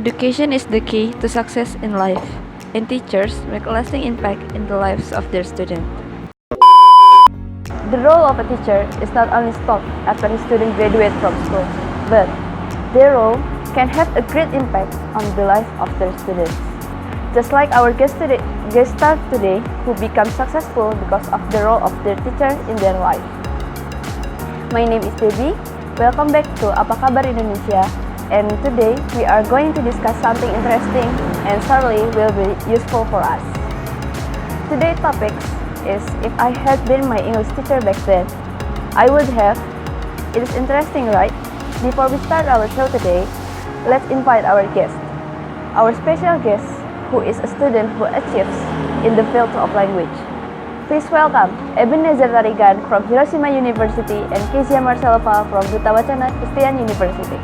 Education is the key to success in life, and teachers make a lasting impact in the lives of their students. The role of a teacher is not only stopped after a student graduates from school, but their role can have a great impact on the life of their students. Just like our guest star today, who become successful because of the role of their teacher in their life. My name is Debbie. Welcome back to Apa Kabar Indonesia. And today we are going to discuss something interesting and certainly will be useful for us. Today's topic is if I had been my English teacher back then, I would have. It is interesting, right? Before we start our show today, let's invite our guest. Our special guest, who is a student who achieves in the field of language. Please welcome Eben Nezer Tarigan from Hiroshima University and Kezia Marcellova from Duta Wacana Christian University.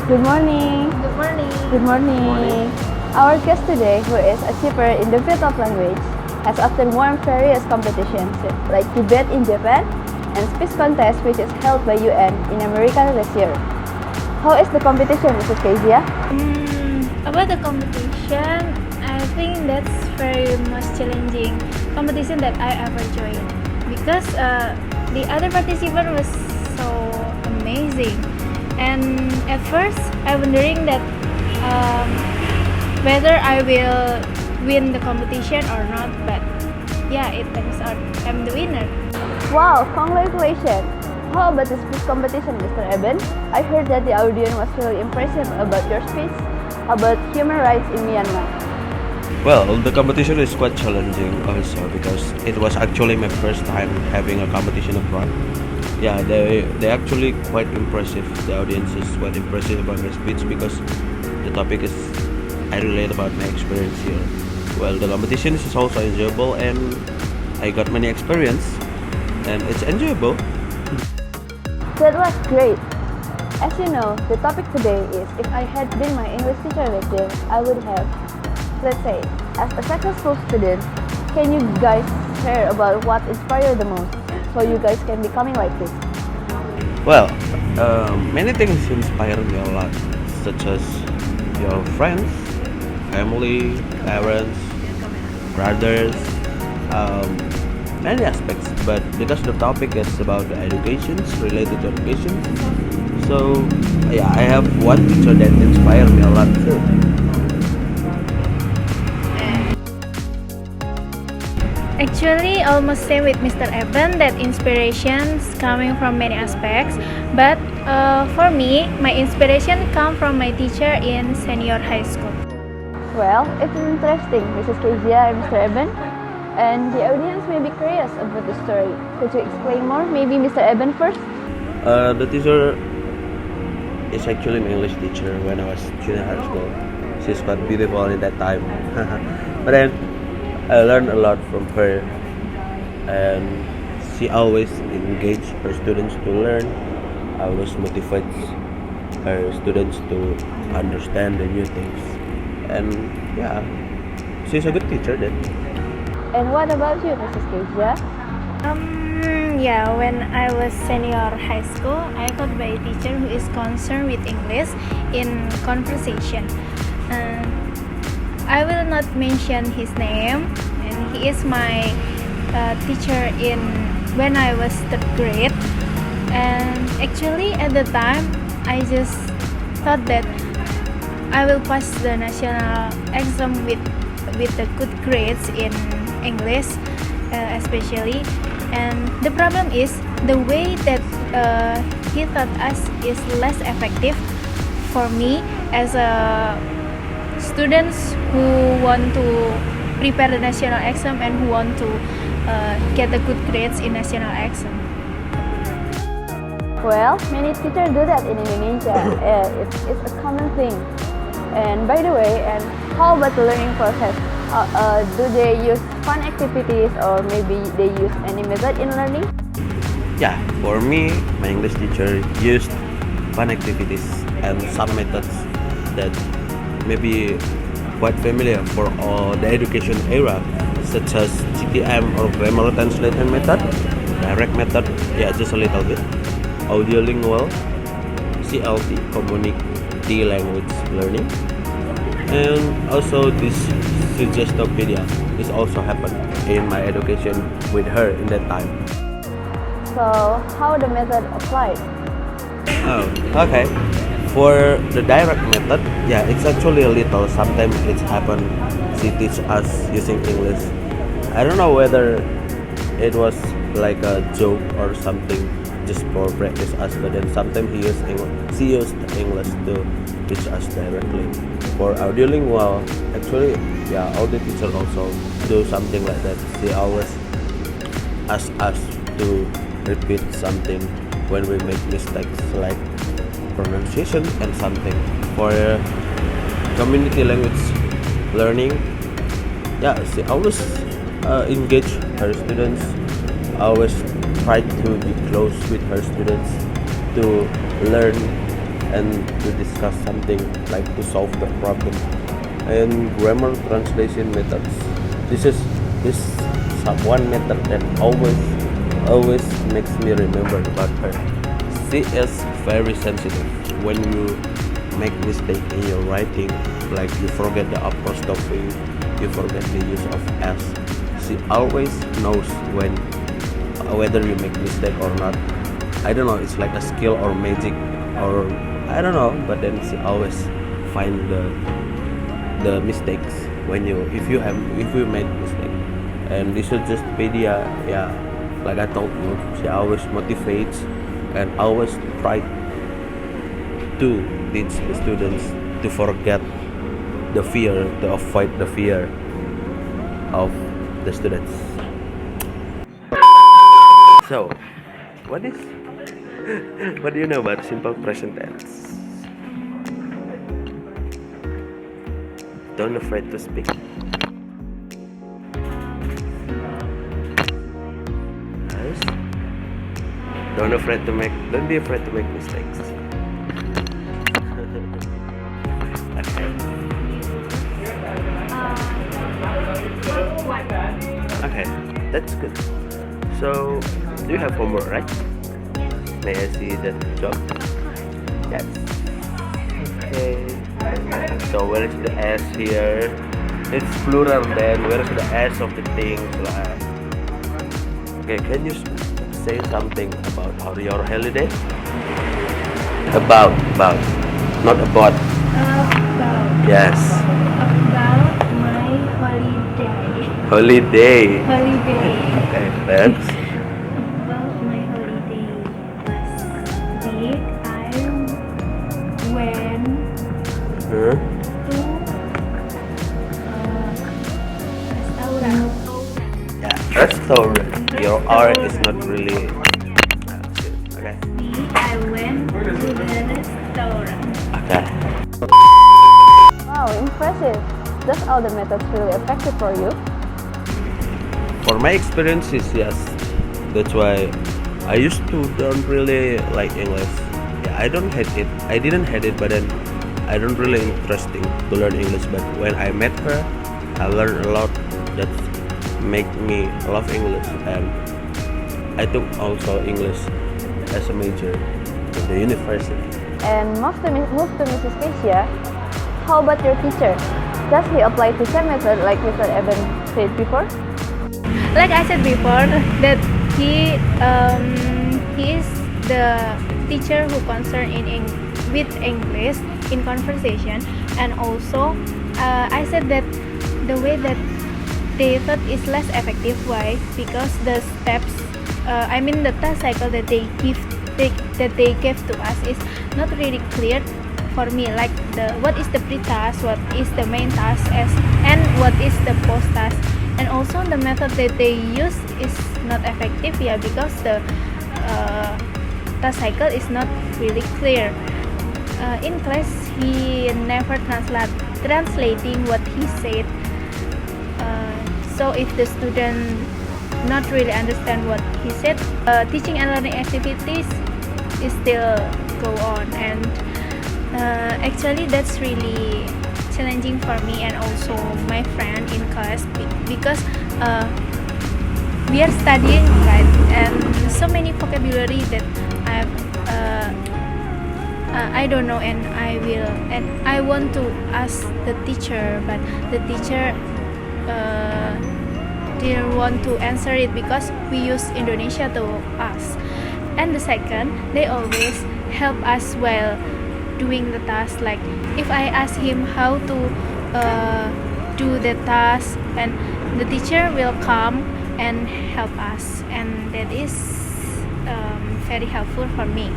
Good morning. Good morning. Good morning. Good morning. Our guest today, who is a achiever in the field of language, has often won various competitions like debate in Japan and speech contest which is held by UN in America this year. How is the competition, Mrs. Kezia? About the competition, I think that's very much challenging competition that I ever joined because the other participant was so amazing. And at first, I wondering that whether I will win the competition or not. But yeah, it turns out I'm the winner. Wow, congratulations! How about the speech competition, Mr. Eben? I heard that the audience was really impressive about your speech about human rights in Myanmar. Well, the competition is quite challenging also because it was actually my first time having a competition abroad. Yeah, they actually quite impressive. The audience is quite impressive about my speech because the topic is I relate about my experience here. Well, the competition is also enjoyable and I got many experience and it's enjoyable. That was great. As you know, the topic today is if I had been my English teacher back then, I would have. Let's say, as a successful student, can you guys share about what inspired you the most so you guys can becoming like this? Well, many things inspire me a lot, such as your friends, family, parents, brothers, many aspects. But because the topic is about the education, related to education, so yeah, I have one teacher that inspired me a lot too. Actually, almost same with Mr. Eben, that inspirations coming from many aspects. But for me, my inspiration come from my teacher in senior high school. Well, it is interesting, Mrs. Kezia and Mr. Eben. And the audience may be curious about the story. Could you explain more? Maybe Mr. Eben first? The teacher is actually my English teacher when I was junior high school. She's quite beautiful at that time. But then I learned a lot from her and she always engaged her students to learn, always motivates her students to understand the new things. And yeah, she's a good teacher then. And what about you, Mrs. Kezia? Yeah, when I was senior high school, I got by a teacher who is concerned with English in conversation. I will not mention his name, and he is my teacher in when I was third grade. And actually, at the time, I just thought that I will pass the national exam with the good grades in English, especially. And the problem is the way that he taught us is less effective for me as a students who want to prepare the national exam and who want to get the good grades in national exam. Well, many teachers do that in Indonesia. It's a common thing. And by the way, and how about the learning process? Do they use fun activities or maybe they use any method in learning? Yeah, for me, my English teacher used fun activities and some methods that may be quite familiar for all the education era, such as GTM or grammar translation method, direct method, yeah, just a little bit, Audio-Lingual, CLT, community language learning. And also this Disuggestopedia is also happened in my education with her in that time. So, how the method applied? Oh, okay. For the direct method, yeah, it's actually a little. Sometimes it's happen. She teach us using English. I don't know whether it was like a joke or something, just for practice us. But then sometimes she used English to teach us directly. For Audio-Lingual, actually, yeah, all the teachers also do something like that. She always ask us to repeat something when we make mistakes, like pronunciation and something. For community language learning, yeah, she always engage her students, always try to be close with her students to learn and to discuss something, like to solve the problem. And grammar translation methods, this one method that always makes me remember about her. She is very sensitive. When you make mistake in your writing, like you forget the apostrophe, you forget the use of s, she always knows whether you make mistake or not. I don't know, it's like a skill or magic, or I don't know, but then she always find the mistakes if you made mistake. And Disuggestopedia, yeah, like I told you, she always motivates and always try to teach the students to forget the fear, to avoid the fear of the students. So, what do you know about simple present tense? Don't afraid to speak. Yes. Don't be afraid to make mistakes. Okay, that's good. So, do you have homework, right? May I see the job? Yes. Okay. So where is the S here? It's plural then. Where is the S of the thing? Okay, can you say something about your holiday? About. Not about. About. Yes. About my holiday. Holiday. Holiday. Okay, thanks. About my holiday last week, I went Huh? to restaurant. Yeah, restaurant. Your R is not really. Okay. I went to the restaurant. Okay. Wow, impressive. Does all the methods really effective for you? For my experiences, yes. That's why I used to don't really like English. Yeah, I don't hate it. I didn't hate it, but then I don't really interesting to learn English. But when I met her, I learned a lot that make me love English, and I took also English as a major in the university. And move to Mrs. Kezia. How about your teacher? Does he apply the same method like Mr. Eben said before? Like I said before, that he is the teacher who concerned with English in conversation, and also I said that the way that they thought is less effective. Why? Because the steps, the task cycle that they gave to us is not really clear for me. Like what is the pre-task, what is the main task, and what is the post-task. And also the method that they use is not effective, yeah, because the task cycle is not really clear. In class, he never translating what he said. So if the student not really understand what he said, teaching and learning activities is still go on, and actually that's really challenging for me and also my friend in class, because we are studying, right, and so many vocabulary that I I don't know, and I want to ask the teacher, but the teacher didn't want to answer it because we use Indonesia to ask. And the second, they always help us while doing the task. Like if I ask him how to do the task, and the teacher will come and help us, and that is very helpful for me.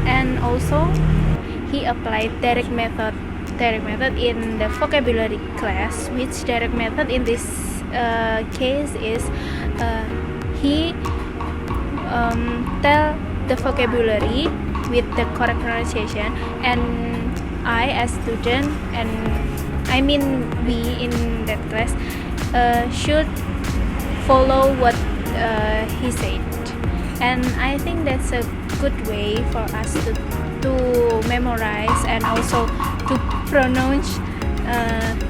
And also he applied direct method in the vocabulary class, which direct method in this case is he tell the vocabulary with the correct pronunciation, and I as student, and I mean we in that class should follow what he said. And I think that's a good way for us to memorize and also to pronounce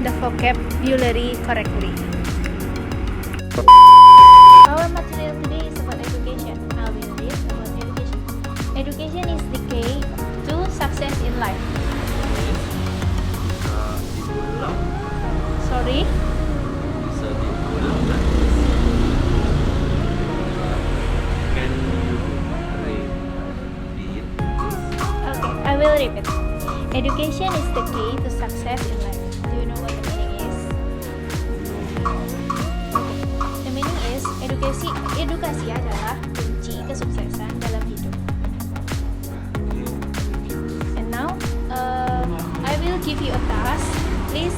the vocabulary correctly. Our material today is about education. I will read about education. Education is the key to success in life. Sorry? Okay, I will repeat. Education is the key to success in life. Do you know what the meaning is? The meaning is edukasi adalah kunci kesuksesan dalam hidup. And now, I will give you a task. Please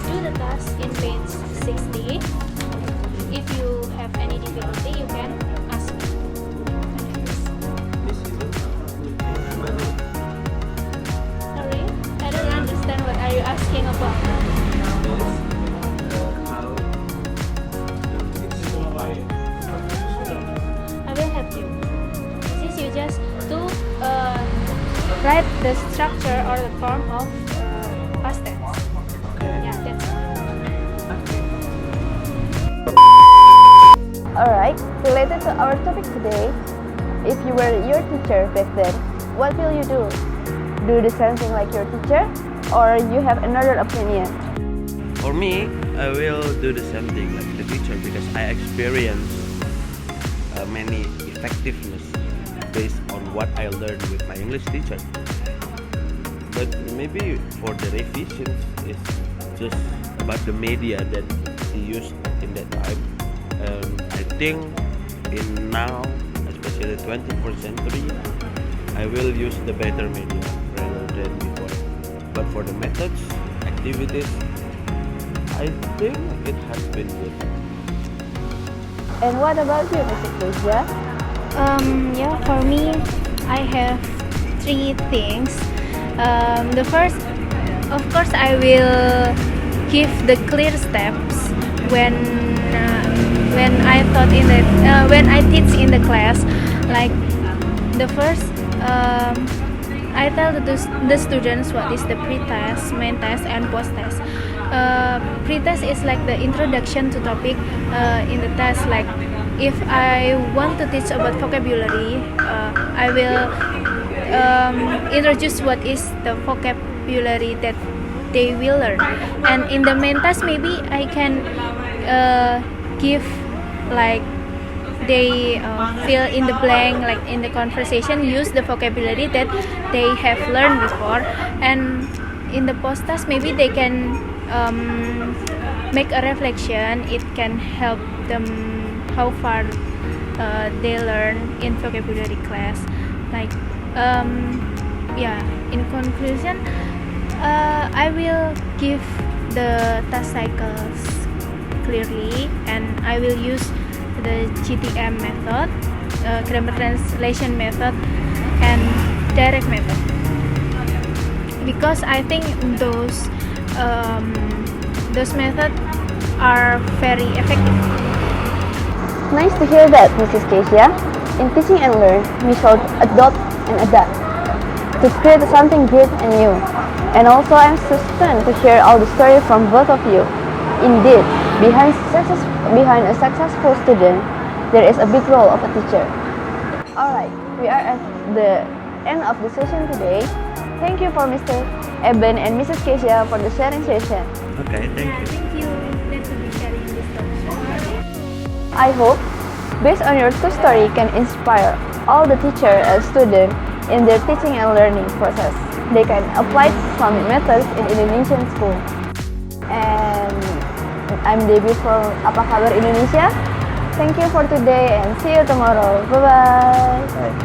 do the task in page 60. If you have any difficulty, you can ask me. Sorry, I don't understand. What are you asking about? I will help you. Since you just to write the structure or the form of past tense. Yeah, that's all. Alright, related to our topic today, if you were your teacher back then, what will you do? Do the same thing like your teacher, or you have another opinion? For me, I will do the same thing like the teacher because I experienced many effectiveness based on what I learned with my English teacher. But maybe for the revisions, it's just about the media that he used in that time. I think in now, especially the 21st century, I will use the better media rather than before. But for the methods, activities, I think it has been good. And what about you, Mrs. Kezia? Yeah, for me, I have three things. The first, of course, I will give the clear steps when I taught in the when I teach in the class. Like the first, I tell the students what is the pre-test, main test, and post-test. Pre-test is like the introduction to topic in the test. Like if I want to teach about vocabulary, I will introduce what is the vocabulary that they will learn. And in the main test, maybe I can give like they fill in the blank, like in the conversation, use the vocabulary that they have learned before. And in the post test, maybe they can make a reflection. It can help them how far they learn in vocabulary class. Like in conclusion, I will give the task cycles clearly, and I will use the GTM method, grammar translation method, and direct method, because I think those methods are very effective. Nice to hear that, Mrs. Kezia. In teaching and learn, we should adopt and adapt to create something great and new. And also, I'm so stunned to hear all the story from both of you. Indeed, behind a successful student, there is a big role of a teacher. Alright, we are at the end of the session today. thank you for Mr. Eben and Mrs. Kezia for the sharing session. Okay, thank you. Thank you. Glad to be sharing this talk show. I hope, based on your true story, can inspire all the teacher and student in their teaching and learning process. They can apply some methods in Indonesian school. And I'm Debbie from Apa Kabar Indonesia. Thank you for today and see you tomorrow. Bye-bye. Bye.